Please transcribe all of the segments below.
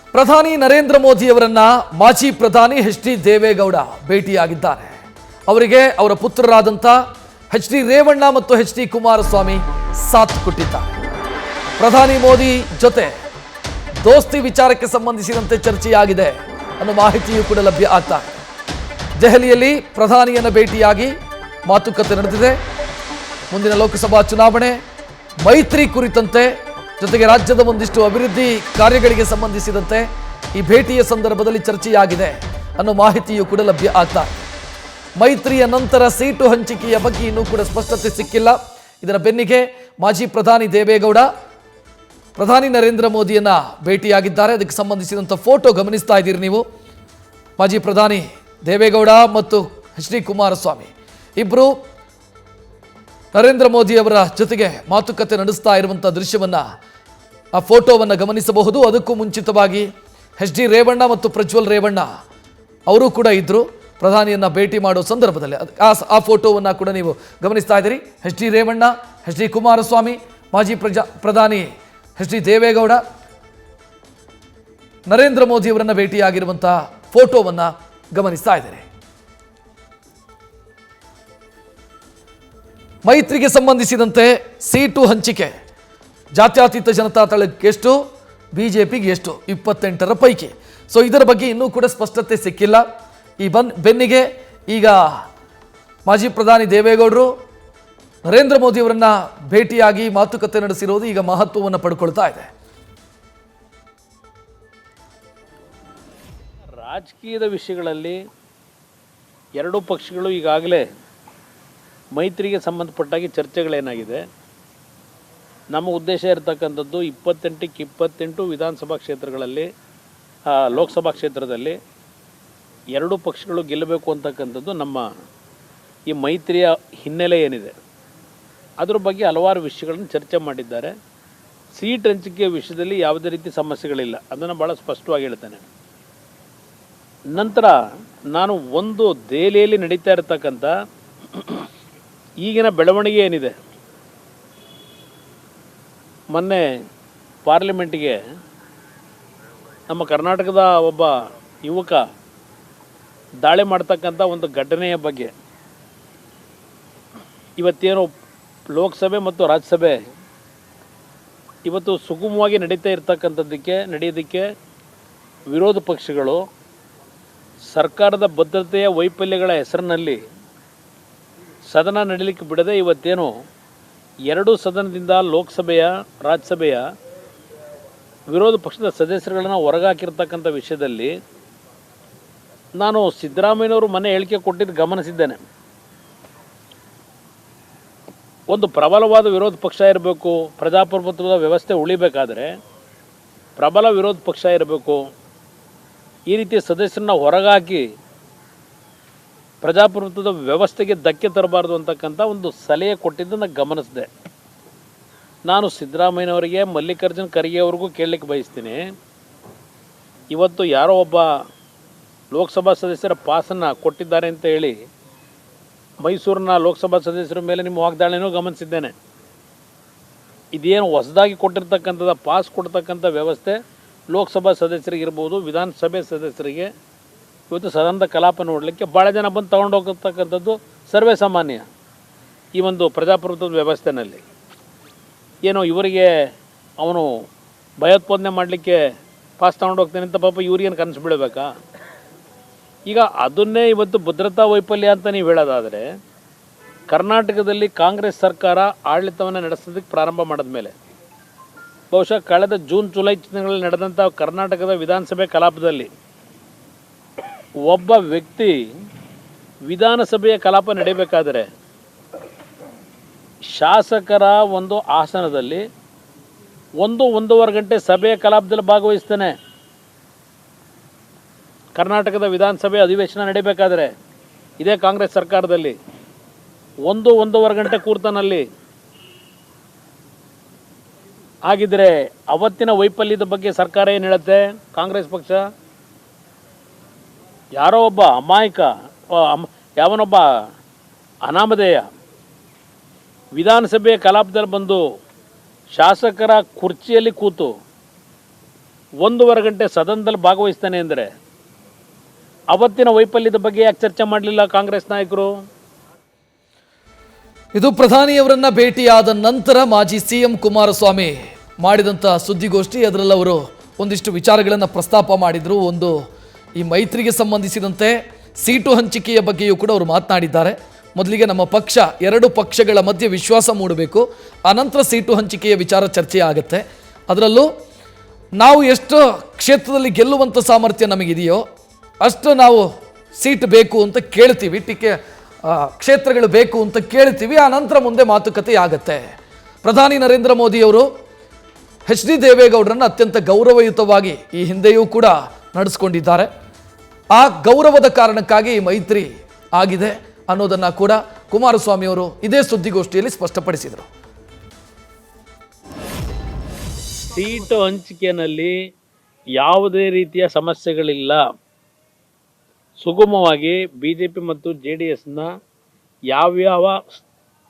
ಪ್ರಧಾನಿ ನರೇಂದ್ರ ಮೋದಿಯವರನ್ನ ಮಾಜಿ ಪ್ರಧಾನಿ ಎಚ್.ಡಿ. ದೇವೇಗೌಡ ಭೇಟಿಯಾಗಿದ್ದಾರೆ. ಅವರಿಗೆ ಅವರ ಪುತ್ರರಾದಂಥ ಎಚ್.ಡಿ. ರೇವಣ್ಣ ಮತ್ತು ಎಚ್.ಡಿ. ಕುಮಾರಸ್ವಾಮಿ ಸಾಥ್ ಕೊಟ್ಟಿದ್ದಾರೆ. ಪ್ರಧಾನಿ ಮೋದಿ ಜೊತೆ ದೋಸ್ತಿ ವಿಚಾರಕ್ಕೆ ಸಂಬಂಧಿಸಿದಂತೆ ಚರ್ಚೆಯಾಗಿದೆ ಅನ್ನೋ ಮಾಹಿತಿಯೂ ಕೂಡ ಲಭ್ಯ ಆಗ್ತಾ ಇದೆ. ದೆಹಲಿಯಲ್ಲಿ ಪ್ರಧಾನಿಯನ್ನು ಭೇಟಿಯಾಗಿ ಮಾತುಕತೆ ನಡೆದಿದೆ. ಮುಂದಿನ ಲೋಕಸಭಾ ಚುನಾವಣೆ, ಮೈತ್ರಿ ಕುರಿತಂತೆ, ಜೊತೆಗೆ ರಾಜ್ಯದ ಒಂದಿಷ್ಟು ಅಭಿವೃದ್ಧಿ ಕಾರ್ಯಗಳಿಗೆ ಸಂಬಂಧಿಸಿದಂತೆ ಈ ಭೇಟಿಯ ಸಂದರ್ಭದಲ್ಲಿ ಚರ್ಚೆಯಾಗಿದೆ ಅನ್ನೋ ಮಾಹಿತಿಯೂ ಕೂಡ ಲಭ್ಯ ಆಗ್ತಾ ಇದೆ. ಮೈತ್ರಿಯ ನಂತರ ಸೀಟು ಹಂಚಿಕೆಯ ಬಗ್ಗೆ ಇನ್ನೂ ಕೂಡ ಸ್ಪಷ್ಟತೆ ಸಿಕ್ಕಿಲ್ಲ. ಇದರ ಬೆನ್ನಿಗೆ ಮಾಜಿ ಪ್ರಧಾನಿ ದೇವೇಗೌಡ ಪ್ರಧಾನಿ ನರೇಂದ್ರ ಮೋದಿಯನ್ನ ಭೇಟಿಯಾಗಿದ್ದಾರೆ. ಅದಕ್ಕೆ ಸಂಬಂಧಿಸಿದಂಥ ಫೋಟೋ ಗಮನಿಸ್ತಾ ಇದ್ದೀರಿ ನೀವು. ಮಾಜಿ ಪ್ರಧಾನಿ ದೇವೇಗೌಡ ಮತ್ತು ಎಚ್.ಡಿ. ಕುಮಾರಸ್ವಾಮಿ ಇಬ್ಬರು ನರೇಂದ್ರ ಮೋದಿ ಅವರ ಜೊತೆಗೆ ಮಾತುಕತೆ ನಡೆಸ್ತಾ ಇರುವಂಥ ದೃಶ್ಯವನ್ನ, ಆ ಫೋಟೋವನ್ನು ಗಮನಿಸಬಹುದು. ಅದಕ್ಕೂ ಮುಂಚಿತವಾಗಿ ಎಚ್.ಡಿ. ರೇವಣ್ಣ ಮತ್ತು ಪ್ರಜ್ವಲ್ ರೇವಣ್ಣ ಅವರು ಕೂಡ ಇದ್ದರು ಪ್ರಧಾನಿಯನ್ನ ಭೇಟಿ ಮಾಡೋ ಸಂದರ್ಭದಲ್ಲಿ. ಆ ಫೋಟೋವನ್ನು ಕೂಡ ನೀವು ಗಮನಿಸ್ತಾ ಇದ್ದೀರಿ. ಎಚ್.ಡಿ. ರೇವಣ್ಣ, ಎಚ್.ಡಿ. ಕುಮಾರಸ್ವಾಮಿ, ಮಾಜಿ ಪ್ರಧಾನಿ ಎಚ್.ಡಿ. ದೇವೇಗೌಡ ನರೇಂದ್ರ ಮೋದಿ ಅವರನ್ನ ಭೇಟಿಯಾಗಿರುವಂಥ ಫೋಟೋವನ್ನು ಗಮನಿಸ್ತಾ ಇದ್ದಾರೆ. ಮೈತ್ರಿಗೆ ಸಂಬಂಧಿಸಿದಂತೆ ಸೀಟು ಹಂಚಿಕೆ, ಜಾತ್ಯತೀತ ಜನತಾದಳಕ್ಕೆ ಎಷ್ಟು, ಬಿಜೆಪಿಗೆ ಎಷ್ಟು, 28ರ ಪೈಕಿ. ಸೊ ಇದರ ಬಗ್ಗೆ ಇನ್ನೂ ಕೂಡ ಸ್ಪಷ್ಟತೆ ಸಿಕ್ಕಿಲ್ಲ. ಈ ಬೆನ್ನಿಗೆ ಈಗ ಮಾಜಿ ಪ್ರಧಾನಿ ದೇವೇಗೌಡರು ನರೇಂದ್ರ ಮೋದಿ ಅವರನ್ನ ಭೇಟಿಯಾಗಿ ಮಾತುಕತೆ ನಡೆಸಿರೋದು ಈಗ ಮಹತ್ವವನ್ನು ಪಡ್ಕೊಳ್ತಾ ಇದೆ. ರಾಜಕೀಯದ ವಿಷಯಗಳಲ್ಲಿ ಎರಡೂ ಪಕ್ಷಗಳು ಈಗಾಗಲೇ ಮೈತ್ರಿಗೆ ಸಂಬಂಧಪಟ್ಟಾಗಿ ಚರ್ಚೆಗಳೇನಾಗಿದೆ, ನಮ್ಮ ಉದ್ದೇಶ ಇರತಕ್ಕಂಥದ್ದು 28ಕ್ಕೆ 28 ವಿಧಾನಸಭಾ ಕ್ಷೇತ್ರಗಳಲ್ಲಿ, ಲೋಕಸಭಾ ಕ್ಷೇತ್ರದಲ್ಲಿ ಎರಡೂ ಪಕ್ಷಗಳು ಗೆಲ್ಲಬೇಕು ಅಂತಕ್ಕಂಥದ್ದು ನಮ್ಮ ಈ ಮೈತ್ರಿಯ ಹಿನ್ನೆಲೆ ಏನಿದೆ ಅದ್ರ ಬಗ್ಗೆ ಹಲವಾರು ವಿಷಯಗಳನ್ನು ಚರ್ಚೆ ಮಾಡಿದ್ದಾರೆ. ಸೀಟ್ ಹಂಚಿಕೆಯ ವಿಷಯದಲ್ಲಿ ಯಾವುದೇ ರೀತಿ ಸಮಸ್ಯೆಗಳಿಲ್ಲ, ಅದನ್ನು ಭಾಳ ಸ್ಪಷ್ಟವಾಗಿ ಹೇಳ್ತೇನೆ. ನಂತರ ನಾನು ಒಂದು ದೆಹಲಿಯಲ್ಲಿ ನಡೀತಾ ಇರತಕ್ಕಂಥ ಈಗಿನ ಬೆಳವಣಿಗೆ ಏನಿದೆ, ಮೊನ್ನೆ ಪಾರ್ಲಿಮೆಂಟಿಗೆ ನಮ್ಮ ಕರ್ನಾಟಕದ ಒಬ್ಬ ಯುವಕ ದಾಳಿ ಮಾಡ್ತಕ್ಕಂಥ ಒಂದು ಘಟನೆಯ ಬಗ್ಗೆ, ಇವತ್ತೇನು ಲೋಕಸಭೆ ಮತ್ತು ರಾಜ್ಯಸಭೆ ಇವತ್ತು ಸುಗಮವಾಗಿ ನಡೆಯೋದಕ್ಕೆ ವಿರೋಧ ಪಕ್ಷಗಳು ಸರ್ಕಾರದ ಭದ್ರತೆಯ ವೈಫಲ್ಯಗಳ ಹೆಸರಿನಲ್ಲಿ ಸದನ ನಡೀಲಿಕ್ಕೆ ಬಿಡದೆ ಇವತ್ತೇನು ಎರಡೂ ಸದನದಿಂದ ಲೋಕಸಭೆಯ ರಾಜ್ಯಸಭೆಯ ವಿರೋಧ ಪಕ್ಷದ ಸದಸ್ಯರುಗಳನ್ನು ಹೊರಗಾಕಿರ್ತಕ್ಕಂಥ ವಿಷಯದಲ್ಲಿ ನಾನು ಸಿದ್ದರಾಮಯ್ಯನವರು ಮನೆ ಹೇಳಿಕೆ ಕೊಟ್ಟಿದ್ದು ಗಮನಿಸಿದ್ದೇನೆ. ಒಂದು ಪ್ರಬಲವಾದ ವಿರೋಧ ಪಕ್ಷ ಇರಬೇಕು, ಪ್ರಜಾಪ್ರಭುತ್ವದ ವ್ಯವಸ್ಥೆ ಉಳಿಬೇಕಾದರೆ ಪ್ರಬಲ ವಿರೋಧ ಪಕ್ಷ ಇರಬೇಕು. ಈ ರೀತಿಯ ಸದಸ್ಯರನ್ನ ಹೊರಗಾಕಿ ಪ್ರಜಾಪ್ರಭುತ್ವದ ವ್ಯವಸ್ಥೆಗೆ ಧಕ್ಕೆ ತರಬಾರ್ದು ಅಂತಕ್ಕಂಥ ಒಂದು ಸಲಹೆ ಕೊಟ್ಟಿದ್ದನ್ನು ಗಮನಿಸಿದೆ. ನಾನು ಸಿದ್ದರಾಮಯ್ಯನವರಿಗೆ, ಮಲ್ಲಿಕಾರ್ಜುನ್ ಖರ್ಗೆ ಅವ್ರಿಗೂ ಕೇಳಲಿಕ್ಕೆ ಬಯಸ್ತೀನಿ, ಇವತ್ತು ಯಾರೋ ಒಬ್ಬ ಲೋಕಸಭಾ ಸದಸ್ಯರ ಪಾಸನ್ನು ಕೊಟ್ಟಿದ್ದಾರೆ ಅಂತ ಹೇಳಿ ಮೈಸೂರಿನ ಲೋಕಸಭಾ ಸದಸ್ಯರ ಮೇಲೆ ನಿಮ್ಮ ವಾಗ್ದಾಳಿನೂ ಗಮನಿಸಿದ್ದೇನೆ. ಇದೇನು ಹೊಸದಾಗಿ ಕೊಟ್ಟಿರ್ತಕ್ಕಂಥದ್ದು ಪಾಸ್ ಕೊಡ್ತಕ್ಕಂಥ ವ್ಯವಸ್ಥೆ ಲೋಕಸಭಾ ಸದಸ್ಯರಿಗಿರ್ಬೋದು, ವಿಧಾನಸಭೆ ಸದಸ್ಯರಿಗೆ ಇವತ್ತು ಸದನದ ಕಲಾಪ ನೋಡಲಿಕ್ಕೆ ಭಾಳ ಜನ ಬಂದು ತಗೊಂಡು ಹೋಗತಕ್ಕಂಥದ್ದು ಸರ್ವೇ ಸಾಮಾನ್ಯ ಈ ಒಂದು ಪ್ರಜಾಪ್ರಭುತ್ವದ ವ್ಯವಸ್ಥೆಯಲ್ಲಿ. ಏನೋ ಇವರಿಗೆ ಅವನು ಭಯೋತ್ಪಾದನೆ ಮಾಡಲಿಕ್ಕೆ ಪಾಸ್ ತಗೊಂಡು ಹೋಗ್ತಾನೆ ಅಂತ ಪಾಪ ಇವ್ರಿಗೇನು ಕನಸು ಬೀಳಬೇಕಾ? ಈಗ ಅದನ್ನೇ ಇವತ್ತು ಭದ್ರತಾ ವೈಫಲ್ಯ ಅಂತ ನೀವು ಹೇಳೋದಾದರೆ, ಕರ್ನಾಟಕದಲ್ಲಿ ಕಾಂಗ್ರೆಸ್ ಸರ್ಕಾರ ಆಡಳಿತವನ್ನು ನಡೆಸೋದಕ್ಕೆ ಪ್ರಾರಂಭ ಮಾಡಿದ ಮೇಲೆ, ಬಹುಶಃ ಕಳೆದ ಜೂನ್ ಜುಲೈ ತಿಂಗಳಲ್ಲಿ ನಡೆದಂಥ ಕರ್ನಾಟಕದ ವಿಧಾನಸಭೆ ಕಲಾಪದಲ್ಲಿ ಒಬ್ಬ ವ್ಯಕ್ತಿ ವಿಧಾನಸಭೆಯ ಕಲಾಪ ನಡೀಬೇಕಾದರೆ ಶಾಸಕರ ಒಂದು ಆಸನದಲ್ಲಿ 1-1.5 ಗಂಟೆ ಸಭೆಯ ಕಲಾಪದಲ್ಲಿ ಭಾಗವಹಿಸ್ತಾನೆ. ಕರ್ನಾಟಕದ ವಿಧಾನಸಭೆ ಅಧಿವೇಶನ ನಡೀಬೇಕಾದರೆ ಇದೇ ಕಾಂಗ್ರೆಸ್ ಸರ್ಕಾರದಲ್ಲಿ 1-1.5 ಗಂಟೆ ಕೂರ್ತಾನಲ್ಲಿ. ಹಾಗಿದ್ರೆ ಅವತ್ತಿನ ವೈಫಲ್ಯದ ಬಗ್ಗೆ ಸರ್ಕಾರ ಏನು ಹೇಳುತ್ತೆ? ಕಾಂಗ್ರೆಸ್ ಪಕ್ಷ ಯಾರೋ ಒಬ್ಬ ಅಮಾಯಕ, ಯಾವನೊಬ್ಬ ಅನಾಮಧೇಯ ವಿಧಾನಸಭೆಯ ಕಲಾಪದಲ್ಲಿ ಬಂದು ಶಾಸಕರ ಕುರ್ಚಿಯಲ್ಲಿ ಕೂತು 1.5 ಗಂಟೆ ಸದನದಲ್ಲಿ ಭಾಗವಹಿಸ್ತಾನೆ ಅಂದರೆ ಅವತ್ತಿನ ವೈಫಲ್ಯದ ಬಗ್ಗೆ ಯಾಕೆ ಚರ್ಚೆ ಮಾಡಲಿಲ್ಲ ಕಾಂಗ್ರೆಸ್ ನಾಯಕರು? ಇದು ಪ್ರಧಾನಿಯವರನ್ನ ಭೇಟಿಯಾದ ನಂತರ ಮಾಜಿ ಸಿಎಂ ಕುಮಾರಸ್ವಾಮಿ ಮಾಡಿದಂಥ ಸುದ್ದಿಗೋಷ್ಠಿ. ಅದರಲ್ಲಿ ಅವರು ಒಂದಿಷ್ಟು ವಿಚಾರಗಳನ್ನು ಪ್ರಸ್ತಾಪ ಮಾಡಿದರು. ಒಂದು ಈ ಮೈತ್ರಿಗೆ ಸಂಬಂಧಿಸಿದಂತೆ ಸೀಟು ಹಂಚಿಕೆಯ ಬಗ್ಗೆಯೂ ಕೂಡ ಅವರು ಮಾತನಾಡಿದ್ದಾರೆ. ಮೊದಲಿಗೆ ನಮ್ಮ ಪಕ್ಷ 2 ಪಕ್ಷಗಳ ಮಧ್ಯೆ ವಿಶ್ವಾಸ ಮೂಡಬೇಕು, ಆನಂತರ ಸೀಟು ಹಂಚಿಕೆಯ ವಿಚಾರ ಚರ್ಚೆ ಆಗುತ್ತೆ. ಅದರಲ್ಲೂ ನಾವು ಎಷ್ಟು ಕ್ಷೇತ್ರದಲ್ಲಿ ಗೆಲ್ಲುವಂಥ ಸಾಮರ್ಥ್ಯ ನಮಗಿದೆಯೋ ಅಷ್ಟು ನಾವು ಸೀಟ್ ಬೇಕು ಅಂತ ಕೇಳ್ತೀವಿ, ಕ್ಷೇತ್ರಗಳು ಬೇಕು ಅಂತ ಕೇಳ್ತೀವಿ, ಆನಂತರ ಮುಂದೆ ಮಾತುಕತೆ ಆಗುತ್ತೆ. ಪ್ರಧಾನಿ ನರೇಂದ್ರ ಮೋದಿಯವರು HD ದೇವೇಗೌಡರನ್ನು ಅತ್ಯಂತ ಗೌರವಯುತವಾಗಿ ಈ ಹಿಂದೆಯೂ ಕೂಡ ನಡೆಸ್ಕೊಂಡಿದ್ದಾರೆ. ಆ ಗೌರವದ ಕಾರಣಕ್ಕಾಗಿ ಈ ಮೈತ್ರಿ ಆಗಿದೆ ಅನ್ನೋದನ್ನು ಕೂಡ ಕುಮಾರಸ್ವಾಮಿ ಅವರು ಇದೇ ಸುದ್ದಿಗೋಷ್ಠಿಯಲ್ಲಿ ಸ್ಪಷ್ಟಪಡಿಸಿದರು. ಸೀಟು ಹಂಚಿಕೆಯಲ್ಲಿ ಯಾವುದೇ ರೀತಿಯ ಸಮಸ್ಯೆಗಳಿಲ್ಲ. ಸುಗಮವಾಗಿ BJP ಮತ್ತು JDSನ ಯಾವ್ಯಾವ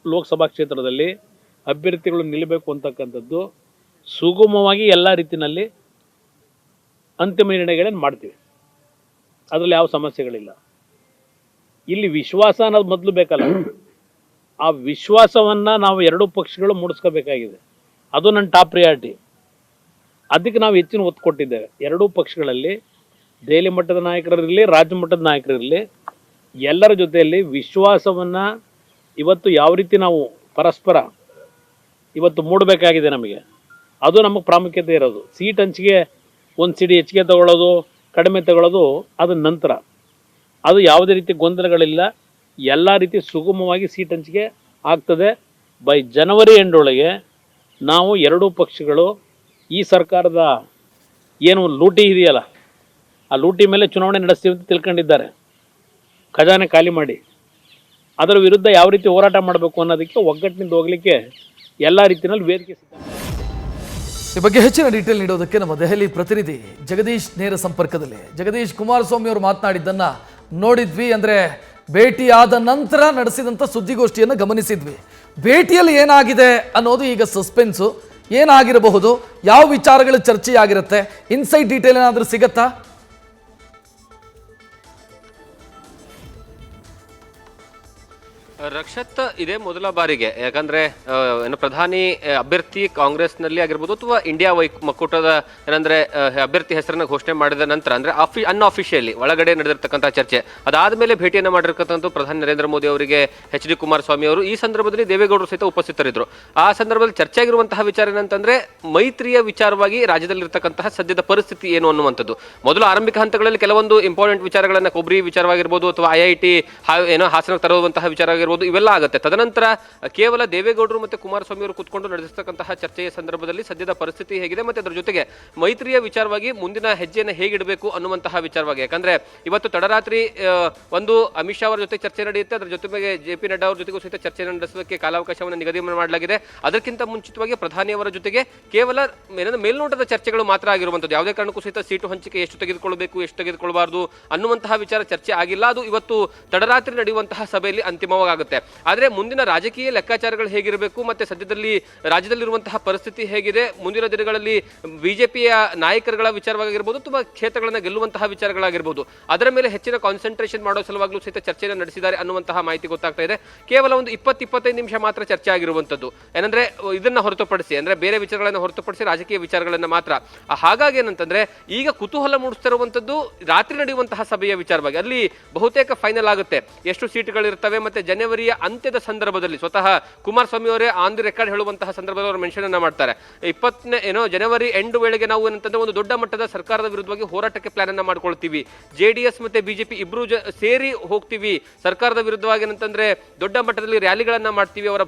ಲೋಕಸಭಾ ಕ್ಷೇತ್ರದಲ್ಲಿ ಅಭ್ಯರ್ಥಿಗಳು ನಿಲ್ಲಬೇಕು ಅಂತಕ್ಕಂಥದ್ದು ಸುಗಮವಾಗಿ ಎಲ್ಲ ರೀತಿಯಲ್ಲಿ ಅಂತಿಮ ನಿರ್ಣಯಗಳನ್ನು ಮಾಡ್ತೀವಿ. ಅದರಲ್ಲಿ ಯಾವ ಸಮಸ್ಯೆಗಳಿಲ್ಲ. ಇಲ್ಲಿ ವಿಶ್ವಾಸ ಅನ್ನೋದು ಮೊದಲು ಬೇಕಲ್ಲ, ಆ ವಿಶ್ವಾಸವನ್ನು ನಾವು 2 ಪಕ್ಷಗಳು ಮೂಡಿಸ್ಕೋಬೇಕಾಗಿದೆ. ಅದು ನನ್ನ ಟಾಪ್ ಪ್ರಿಯಾರಿಟಿ. ಅದಕ್ಕೆ ನಾವು ಹೆಚ್ಚಿನ ಒತ್ತು ಕೊಟ್ಟಿದ್ದೇವೆ. 2 ಪಕ್ಷಗಳಲ್ಲಿ ದೆಹಲಿ ಮಟ್ಟದ ನಾಯಕರಿರಲಿ, ರಾಜ್ಯ ಮಟ್ಟದ ನಾಯಕರಿರಲಿ, ಎಲ್ಲರ ಜೊತೆಯಲ್ಲಿ ವಿಶ್ವಾಸವನ್ನು ಇವತ್ತು ಯಾವ ರೀತಿ ನಾವು ಪರಸ್ಪರ ಇವತ್ತು ಮೂಡಬೇಕಾಗಿದೆ ನಮಗೆ, ಅದು ನಮಗೆ ಪ್ರಾಮುಖ್ಯತೆ ಇರೋದು. ಸೀಟ್ ಹಂಚಿಕೆ 1 ಸೀಟ್ ಹೆಚ್ಚಿಗೆ ತಗೊಳ್ಳೋದು, ಕಡಿಮೆ ತಗೊಳ್ಳೋದು ಅದು ನಂತರ. ಅದು ಯಾವುದೇ ರೀತಿ ಗೊಂದಲಗಳಿಲ್ಲ. ಎಲ್ಲ ರೀತಿ ಸುಗಮವಾಗಿ ಸೀಟ್ ಹಂಚಿಕೆ ಆಗ್ತದೆ. ಬೈ ಜನವರಿ ಎಂಡ್ ಒಳಗೆ ನಾವು 2 ಪಕ್ಷಗಳು ಈ ಸರ್ಕಾರದ ಏನು ಲೂಟಿ ಇದೆಯಲ್ಲ, ಆ ಲೂಟಿ ಮೇಲೆ ಚುನಾವಣೆ ನಡೆಸ್ತೀವಿ ಅಂತ ತಿಳ್ಕೊಂಡಿದ್ದಾರೆ. ಖಜಾನೆ ಖಾಲಿ ಮಾಡಿ ಅದರ ವಿರುದ್ಧ ಯಾವ ರೀತಿ ಹೋರಾಟ ಮಾಡಬೇಕು ಅನ್ನೋದಕ್ಕೆ ಒಗ್ಗಟ್ಟಿನಿಂದ ಹೋಗಲಿಕ್ಕೆ ಎಲ್ಲ ರೀತಿಯಲ್ಲಿ ವೇದಿಕೆ ಸಿದ್ಧ. ಈ ಬಗ್ಗೆ ಹೆಚ್ಚಿನ ಡೀಟೇಲ್ ನೀಡೋದಕ್ಕೆ ನಮ್ಮ ದೆಹಲಿ ಪ್ರತಿನಿಧಿ ಜಗದೀಶ್ ನೇರ ಸಂಪರ್ಕದಲ್ಲಿ. ಜಗದೀಶ್, ಕುಮಾರಸ್ವಾಮಿ ಅವರು ಮಾತನಾಡಿದ್ದನ್ನು ನೋಡಿದ್ವಿ, ಅಂದರೆ ಭೇಟಿಯಾದ ನಂತರ ನಡೆಸಿದಂಥ ಸುದ್ದಿಗೋಷ್ಠಿಯನ್ನು ಗಮನಿಸಿದ್ವಿ. ಭೇಟಿಯಲ್ಲಿ ಏನಾಗಿದೆ ಅನ್ನೋದು ಈಗ ಸಸ್ಪೆನ್ಸು. ಏನಾಗಿರಬಹುದು, ಯಾವ ವಿಚಾರಗಳು ಚರ್ಚೆಯಾಗಿರುತ್ತೆ, ಇನ್ಸೈಡ್ ಡೀಟೇಲ್ ಏನಾದರೂ ಸಿಗತ್ತಾ? ರಕ್ಷತ್, ಇದೇ ಮೊದಲ ಬಾರಿಗೆ, ಯಾಕಂದ್ರೆ ಏನು ಪ್ರಧಾನಿ ಅಭ್ಯರ್ಥಿ ಕಾಂಗ್ರೆಸ್ನಲ್ಲಿ ಆಗಿರ್ಬೋದು ಅಥವಾ ಇಂಡಿಯಾ ಒಕ್ಕೂಟದ ಏನಂದ್ರೆ ಅಭ್ಯರ್ಥಿ ಹೆಸರನ್ನ ಘೋಷಣೆ ಮಾಡಿದ ನಂತರ ಅಂದ್ರೆ ಅನ್ಅಫಿಷಿಯಲಿ ಒಳಗಡೆ ನಡೆದಿರ್ತಕ್ಕಂಥ ಚರ್ಚೆ ಅದಾದ್ಮೇಲೆ ಭೇಟಿಯನ್ನು ಮಾಡಿರ್ತಕ್ಕಂಥ ಪ್ರಧಾನಿ ನರೇಂದ್ರ ಮೋದಿ ಅವರಿಗೆ HD ಕುಮಾರಸ್ವಾಮಿ ಅವರು ಈ ಸಂದರ್ಭದಲ್ಲಿ ದೇವೇಗೌಡರು ಸಹಿತ ಉಪಸ್ಥಿತರಿದ್ದರು. ಆ ಸಂದರ್ಭದಲ್ಲಿ ಚರ್ಚೆ ಆಗಿರುವಂತಹ ವಿಚಾರ ಏನಂತಂದ್ರೆ ಮೈತ್ರಿಯ ವಿಚಾರವಾಗಿ ರಾಜ್ಯದಲ್ಲಿರ್ತಕ್ಕಂತಹ ಸದ್ಯದ ಪರಿಸ್ಥಿತಿ ಏನು ಅನ್ನುವಂಥದ್ದು. ಮೊದಲು ಆರಂಭಿಕ ಹಂತಗಳಲ್ಲಿ ಕೆಲವೊಂದು ಇಂಪಾರ್ಟೆಂಟ್ ವಿಚಾರಗಳನ್ನ, ಕೊಬ್ಬರಿ ವಿಚಾರವಾಗಿರ್ಬೋದು ಅಥವಾ IIT ಏನೋ ಹಾಸನಕ್ಕೆ ತರುವಂತಹ ವಿಚಾರ ಇವೆಲ್ಲ ಆಗುತ್ತೆ. ತದನಂತರ ಕೇವಲ ದೇವೇಗೌಡರು ಮತ್ತೆ ಕುಮಾರಸ್ವಾಮಿ ಅವರು ಕೂತ್ಕೊಂಡು ನಡೆಸಿರ್ತಕ್ಕಂತಹ ಚರ್ಚೆಯ ಸಂದರ್ಭದಲ್ಲಿ ಸದ್ಯದ ಪರಿಸ್ಥಿತಿ ಹೇಗಿದೆ ಮತ್ತೆ ಅದರ ಜೊತೆಗೆ ಮೈತ್ರಿಯ ವಿಚಾರವಾಗಿ ಮುಂದಿನ ಹೆಜ್ಜೆಯನ್ನು ಹೇಗಿಡಬೇಕು ಅನ್ನುವಂತಹ ವಿಚಾರವಾಗಿ. ಯಾಕಂದ್ರೆ ಇವತ್ತು ತಡರಾತ್ರಿ ಒಂದು ಅಮಿತ್ ಶಾ ಅವರ ಜೊತೆ ಚರ್ಚೆ ನಡೆಯುತ್ತೆ, ಅದರ ಜೊತೆಗೆ JP ನಡ್ಡಾ ಅವರ ಜೊತೆಗೂ ಸಹಿತ ಚರ್ಚೆ ನಡೆಸೋದಕ್ಕೆ ಕಾಲಾವಕಾಶವನ್ನು ನಿಗದಿ ಮಾಡಲಾಗಿದೆ. ಅದಕ್ಕಿಂತ ಮುಂಚಿತವಾಗಿ ಪ್ರಧಾನಿಯವರ ಜೊತೆಗೆ ಕೇವಲ ಮೇಲ್ನೋಟದ ಚರ್ಚೆಗಳು ಮಾತ್ರ ಆಗಿರುವಂಥದ್ದು. ಯಾವುದೇ ಕಾರಣಕ್ಕೂ ಸಹಿತ ಸೀಟು ಹಂಚಿಕೆ ಎಷ್ಟು ತೆಗೆದುಕೊಳ್ಳಬೇಕು, ಎಷ್ಟು ತೆಗೆದುಕೊಳ್ಳಬಾರದು ಅನ್ನುವಂತಹ ವಿಚಾರ ಚರ್ಚೆ ಆಗಿಲ್ಲ. ಅದು ಇವತ್ತು ತಡರಾತ್ರಿ ನಡೆಯುವಂತಹ ಸಭೆಯಲ್ಲಿ ಅಂತಿಮವಾಗಿ ಆಗುತ್ತೆ. ಆದರೆ ಮುಂದಿನ ರಾಜಕೀಯ ಲೆಕ್ಕಾಚಾರಗಳು ಹೇಗಿರಬೇಕು ಮತ್ತೆ ಸದ್ಯದಲ್ಲಿ ರಾಜ್ಯದಲ್ಲಿರುವಂತಹ ಪರಿಸ್ಥಿತಿ ಹೇಗಿದೆ, ಮುಂದಿನ ದಿನಗಳಲ್ಲಿ ಬಿಜೆಪಿಯ ನಾಯಕರುಗಳ ವಿಚಾರವಾಗಿರ್ಬೋದು ಅಥವಾ ಕ್ಷೇತ್ರಗಳನ್ನು ಗೆಲ್ಲುವಂತಹ ವಿಚಾರಗಳಾಗಿರ್ಬೋದು, ಅದರ ಮೇಲೆ ಹೆಚ್ಚಿನ ಕಾನ್ಸಂಟ್ರೇಷನ್ ಮಾಡೋ ಸಲುವಾಗಲೂ ಸಹಿತ ಚರ್ಚೆಯನ್ನು ನಡೆಸಿದ್ದಾರೆ ಅನ್ನುವಂತಹ ಮಾಹಿತಿ ಗೊತ್ತಾಗ್ತಾ ಇದೆ. ಕೇವಲ ಒಂದು 20-25 ನಿಮಿಷ ಮಾತ್ರ ಚರ್ಚೆ ಆಗಿರುವಂಥದ್ದು. ಏನಂದ್ರೆ ಇದನ್ನ ಹೊರತುಪಡಿಸಿ, ಅಂದ್ರೆ ಬೇರೆ ವಿಚಾರಗಳನ್ನು ಹೊರತುಪಡಿಸಿ ರಾಜಕೀಯ ವಿಚಾರಗಳನ್ನ ಮಾತ್ರ. ಹಾಗಾಗಿ ಏನಂತಂದ್ರೆ ಈಗ ಕುತೂಹಲ ಮೂಡಿಸ್ತಿರುವಂತದ್ದು ರಾತ್ರಿ ನಡೆಯುವಂತಹ ಸಭೆಯ ವಿಚಾರವಾಗಿ. ಅಲ್ಲಿ ಬಹುತೇಕ ಫೈನಲ್ ಆಗುತ್ತೆ ಎಷ್ಟು ಸೀಟ್ಗಳಿರ್ತವೆ ಮತ್ತೆ ಜನವರಿಯ ಅಂತ್ಯದ ಸಂದರ್ಭದಲ್ಲಿ ಸ್ವತಃ ಕುಮಾರಸ್ವಾಮಿ ಅವರೇ ಆನ್ ದಿ ರೆಕಾರ್ಡ್ ಹೇಳುವಂತಹ ಸಂದರ್ಭದಲ್ಲಿ ಅವರು ಮೆನ್ಷನ್ ಅನ್ನ ಮಾಡ್ತಾರೆ. 20ನೇ ಜನವರಿ ಎಂಡ್ ವೇಳೆಗೆ ನಾವು ಏನಂತಂದ್ರೆ ಒಂದು ದೊಡ್ಡ ಮಟ್ಟದ ಸರ್ಕಾರದ ವಿರುದ್ಧವಾಗಿ ಹೋರಾಟಕ್ಕೆ ಪ್ಲಾನ್ ಅನ್ನ ಮಾಡ್ಕೊಳ್ತೀವಿ. JDS ಮತ್ತೆ BJP ಇಬ್ರು ಸೇರಿ ಹೋಗ್ತೀವಿ ಸರ್ಕಾರದ ವಿರುದ್ಧವಾಗಿ. ಏನಂತಂದ್ರೆ ದೊಡ್ಡ ಮಟ್ಟದಲ್ಲಿ ರ್ಯಾಲಿಗಳನ್ನ ಮಾಡ್ತೀವಿ, ಅವರ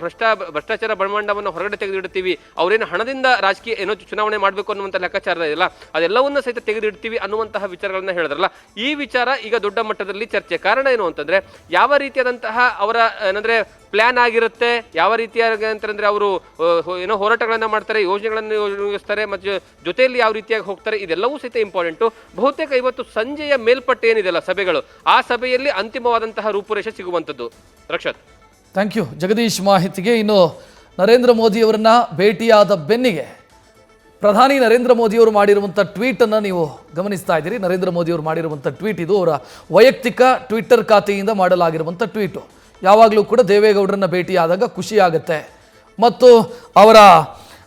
ಭ್ರಷ್ಟಾಚಾರ ಬ್ರಹ್ಮಾಂಡವನ್ನು ಹೊರಗಡೆ ತೆಗೆದಿಡ್ತೀವಿ, ಅವರೇನು ಹಣದಿಂದ ರಾಜಕೀಯ ಏನೋ ಚುನಾವಣೆ ಮಾಡಬೇಕು ಅನ್ನುವಂಥ ಲೆಕ್ಕಾಚಾರ ಇದೆಯಲ್ಲ ಅದೆಲ್ಲವನ್ನ ಸಹಿತ ತೆಗೆದಿಡ್ತೀವಿ ಅನ್ನುವಂತಹ ವಿಚಾರಗಳನ್ನ ಹೇಳಿದ್ರಲ್ಲ. ಈ ವಿಚಾರ ಈಗ ದೊಡ್ಡ ಮಟ್ಟದಲ್ಲಿ ಚರ್ಚೆ. ಕಾರಣ ಏನು ಅಂತಂದ್ರೆ ಯಾವ ರೀತಿಯಾದಂತಹ ಅವರ ಏನಂದ್ರೆ ಪ್ಲಾನ್ ಆಗಿರುತ್ತೆ, ಯಾವ ರೀತಿಯಾಗಿ ಅಂತಂದ್ರೆ ಅವರು ಏನೋ ಹೋರಾಟಗಳನ್ನ ಮಾಡ್ತಾರೆ, ಯೋಜನೆಗಳನ್ನು ಯೋಜಿಸ್ತಾರೆ, ಮತ್ತು ಜೊತೆಯಲ್ಲಿ ಯಾವ ರೀತಿಯಾಗಿ ಹೋಗ್ತಾರೆ, ಇದೆಲ್ಲವೂ ಸಹಿತ ಇಂಪಾರ್ಟೆಂಟು. ಬಹುತೇಕ ಇವತ್ತು ಸಂಜೆಯ ಮೇಲ್ಪಟ್ಟು ಏನಿದೆಯಲ್ಲ ಸಭೆಗಳು, ಆ ಸಭೆಯಲ್ಲಿ ಅಂತಿಮವಾದಂತಹ ರೂಪುರೇಷೆ ಸಿಗುವಂಥದ್ದು. ರಕ್ಷತ್, ಥ್ಯಾಂಕ್ ಯು ಜಗದೀಶ್ ಮಾಹಿತಿಗೆ. ಇನ್ನು ನರೇಂದ್ರ ಮೋದಿ ಅವರನ್ನ ಭೇಟಿಯಾದ ಬೆನ್ನಿಗೆ ಪ್ರಧಾನಿ ನರೇಂದ್ರ ಮೋದಿಯವರು ಮಾಡಿರುವಂಥ ಟ್ವೀಟನ್ನು ನೀವು ಗಮನಿಸ್ತಾ ಇದ್ದೀರಿ. ನರೇಂದ್ರ ಮೋದಿಯವರು ಮಾಡಿರುವಂಥ ಟ್ವೀಟ್ ಇದು. ಅವರ ವೈಯಕ್ತಿಕ ಟ್ವಿಟ್ಟರ್ ಖಾತೆಯಿಂದ ಮಾಡಲಾಗಿರುವಂಥ ಟ್ವೀಟು. ಯಾವಾಗಲೂ ಕೂಡ ದೇವೇಗೌಡರನ್ನ ಭೇಟಿಯಾದಾಗ ಖುಷಿಯಾಗುತ್ತೆ ಮತ್ತು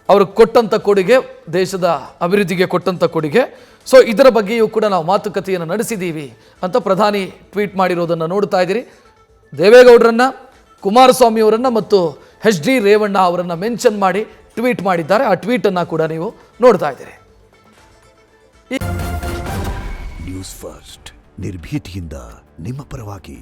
ಅವರು ಕೊಟ್ಟಂಥ ಕೊಡುಗೆ, ದೇಶದ ಅಭಿವೃದ್ಧಿಗೆ ಕೊಟ್ಟಂಥ ಕೊಡುಗೆ, ಸೊ ಇದರ ಬಗ್ಗೆಯೂ ಕೂಡ ನಾವು ಮಾತುಕತೆಯನ್ನು ನಡೆಸಿದ್ದೀವಿ ಅಂತ ಪ್ರಧಾನಿ ಟ್ವೀಟ್ ಮಾಡಿರೋದನ್ನು ನೋಡ್ತಾ ಇದ್ದೀರಿ. ದೇವೇಗೌಡರನ್ನ, ಕುಮಾರಸ್ವಾಮಿಯವರನ್ನ ಮತ್ತು ಎಚ್ ಡಿ ರೇವಣ್ಣ ಅವರನ್ನು ಮೆನ್ಷನ್ ಮಾಡಿ ಟ್ವೀಟ್ ಮಾಡಿದ್ದಾರೆ. ಆ ಟ್ವೀಟನ್ನು ಕೂಡ ನೀವು ನೋಡ್ತಾ ಇದ್ದೀರಿ. ನ್ಯೂಸ್ ಫಸ್ಟ್ ನಿರ್ಭೀತಿಯಿಂದ ನಿಮ್ಮ ಪರವಾಗಿ.